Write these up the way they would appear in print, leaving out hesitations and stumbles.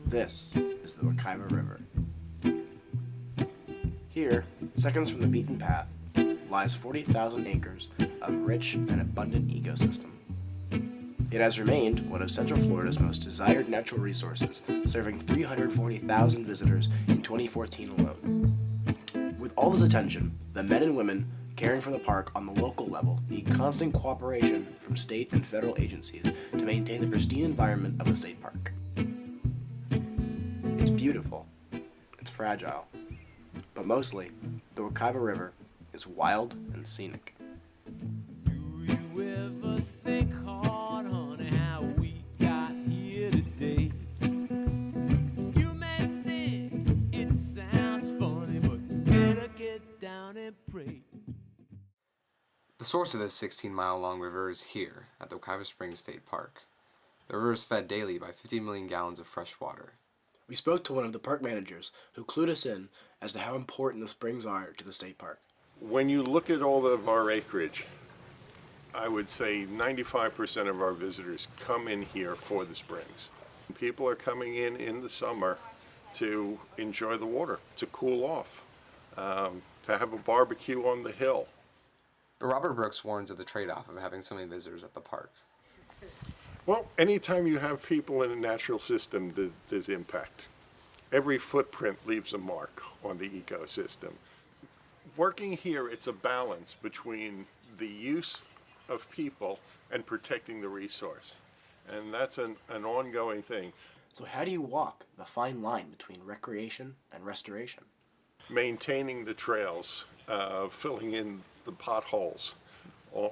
This is the Wekiva River. Here, seconds from the beaten path, lies 40,000 acres of rich and abundant ecosystem. It has remained one of Central Florida's most desired natural resources, serving 340,000 visitors in 2014 alone. With all this attention, the men and women caring for the park on the local level need constant cooperation from state and federal agencies to maintain the pristine environment of the state park. It's beautiful, it's fragile, but mostly, the Wekiva River is wild and scenic. Do you ever think hard on how we got here today? You may think it sounds funny, but you better get down and pray. The source of this 16-mile-long river is here, at the Wekiva Springs State Park. The river is fed daily by 50 million gallons of fresh water. We spoke to one of the park managers who clued us in as to how important the springs are to the state park. When you look at all of our acreage, I would say 95% of our visitors come in here for the springs. People are coming in the summer to enjoy the water, to cool off, to have a barbecue on the hill. But Robert Brooks warns of the trade-off of having so many visitors at the park. Well, anytime you have people in a natural system, there's impact. Every footprint leaves a mark on the ecosystem. Working here, it's a balance between the use of people and protecting the resource. And that's an ongoing thing. So how do you walk the fine line between recreation and restoration? Maintaining the trails, filling in the potholes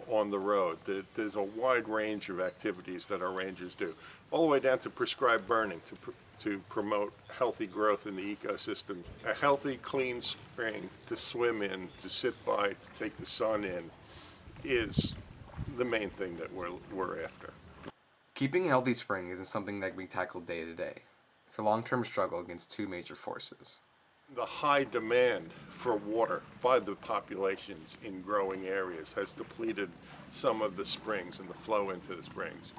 on the road. There's a wide range of activities that our rangers do, all the way down to prescribed burning to promote healthy growth in the ecosystem. A healthy, clean spring to swim in, to sit by, to take the sun in, is the main thing that we're after. Keeping a healthy spring isn't something that we tackle day to day. It's a long-term struggle against two major forces. The high demand for water by the populations in growing areas has depleted some of the springs and the flow into the springs.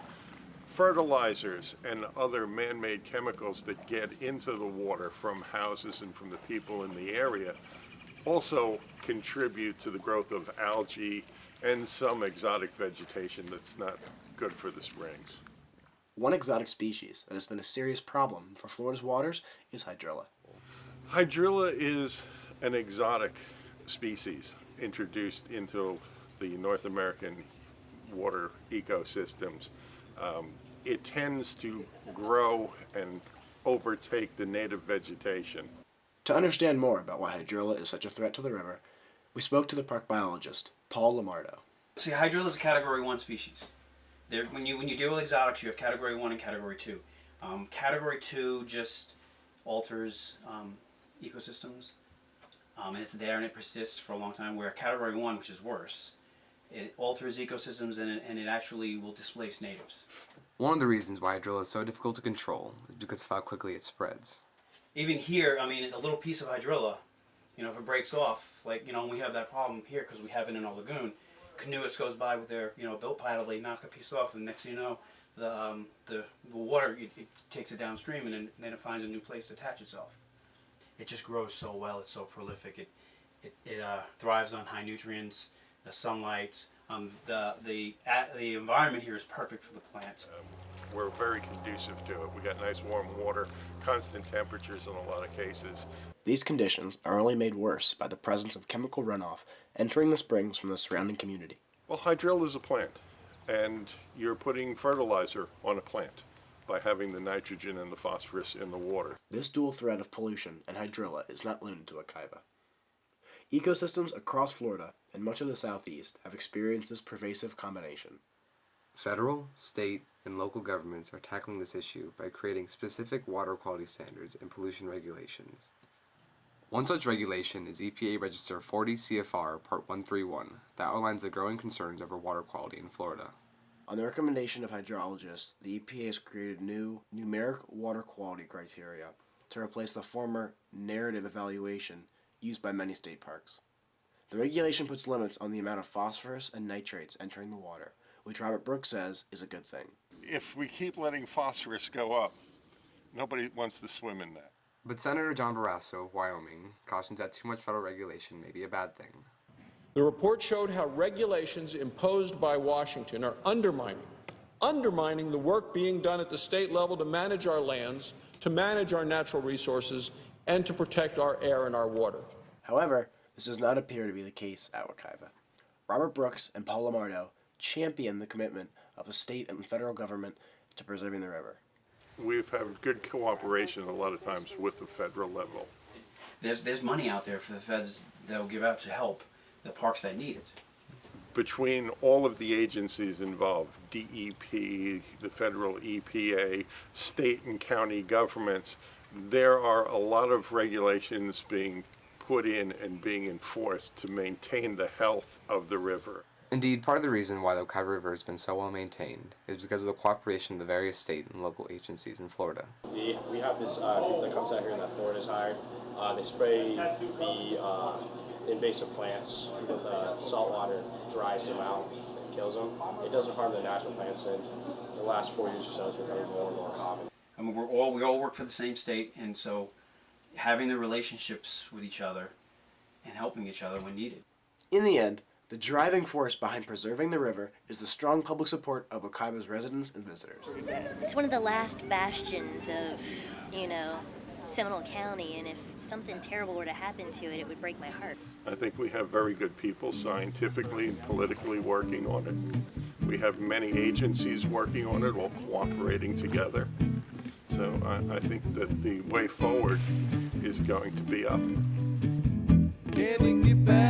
Fertilizers and other man-made chemicals that get into the water from houses and from the people in the area also contribute to the growth of algae and some exotic vegetation that's not good for the springs. One exotic species that has been a serious problem for Florida's waters is hydrilla. Hydrilla is an exotic species introduced into the North American water ecosystems. It tends to grow and overtake the native vegetation. To understand more about why hydrilla is such a threat to the river, we spoke to the park biologist, Paul Lamardo. See, hydrilla is a Category 1 species. When you deal with exotics, you have Category 1 and Category 2. Category 2 just alters ecosystems, and it's there and it persists for a long time, where Category 1, which is worse, it alters ecosystems and it actually will displace natives. One of the reasons why hydrilla is so difficult to control is because of how quickly it spreads. Even here, I mean, a little piece of hydrilla, if it breaks off, we have that problem here because we have it in our lagoon. Canoeists goes by with their, boat paddle, they knock a piece off, and next thing you know, the water, it takes it downstream, and then it finds a new place to attach itself. It just grows so well, it's so prolific. It thrives on high nutrients, the sunlight. The environment here is perfect for the plant. We're very conducive to it. We got nice warm water, constant temperatures in a lot of cases. These conditions are only made worse by the presence of chemical runoff entering the springs from the surrounding community. Well, hydrilla is a plant, and you're putting fertilizer on a plant by having the nitrogen and the phosphorus in the water. This dual threat of pollution and hydrilla is not limited to Wekiva. Ecosystems across Florida and much of the southeast have experienced this pervasive combination. Federal, state, and local governments are tackling this issue by creating specific water quality standards and pollution regulations. One such regulation is EPA Register 40 CFR Part 131 that outlines the growing concerns over water quality in Florida. On the recommendation of hydrologists, the EPA has created new numeric water quality criteria to replace the former narrative evaluation used by many state parks. The regulation puts limits on the amount of phosphorus and nitrates entering the water, which Robert Brooks says is a good thing. if we keep letting phosphorus go up, nobody wants to swim in that. But Senator John Barrasso of Wyoming cautions that too much federal regulation may be a bad thing. The report showed how regulations imposed by Washington are undermining the work being done at the state level to manage our lands, to manage our natural resources, and to protect our air and our water. However, this does not appear to be the case at Wekiva. Robert Brooks and Paul Lamardo champion the commitment of the state and federal government to preserving the river. We've had good cooperation a lot of times with the federal level. There's money out there for the feds that will give out to help the parks that need it. Between all of the agencies involved, DEP, the federal EPA, state and county governments, there are a lot of regulations being put in and being enforced to maintain the health of the river. Indeed, part of the reason why the Wekiva River has been so well maintained is because of the cooperation of the various state and local agencies in Florida. We have this group that comes out here and that Florida's hired. They spray the invasive plants with salt water, dries them out, and kills them. It doesn't harm the natural plants, and in the last 4 years or so it's becoming more and more common. I mean, we all work for the same state, and so having the relationships with each other and helping each other when needed. In the end, the driving force behind preserving the river is the strong public support of Wekiva's residents and visitors. It's one of the last bastions of, Seminole County, and if something terrible were to happen to it, it would break my heart. I think we have very good people scientifically and politically working on it. We have many agencies working on it, all cooperating together. So I think that the way forward is going to be up. Can you get back?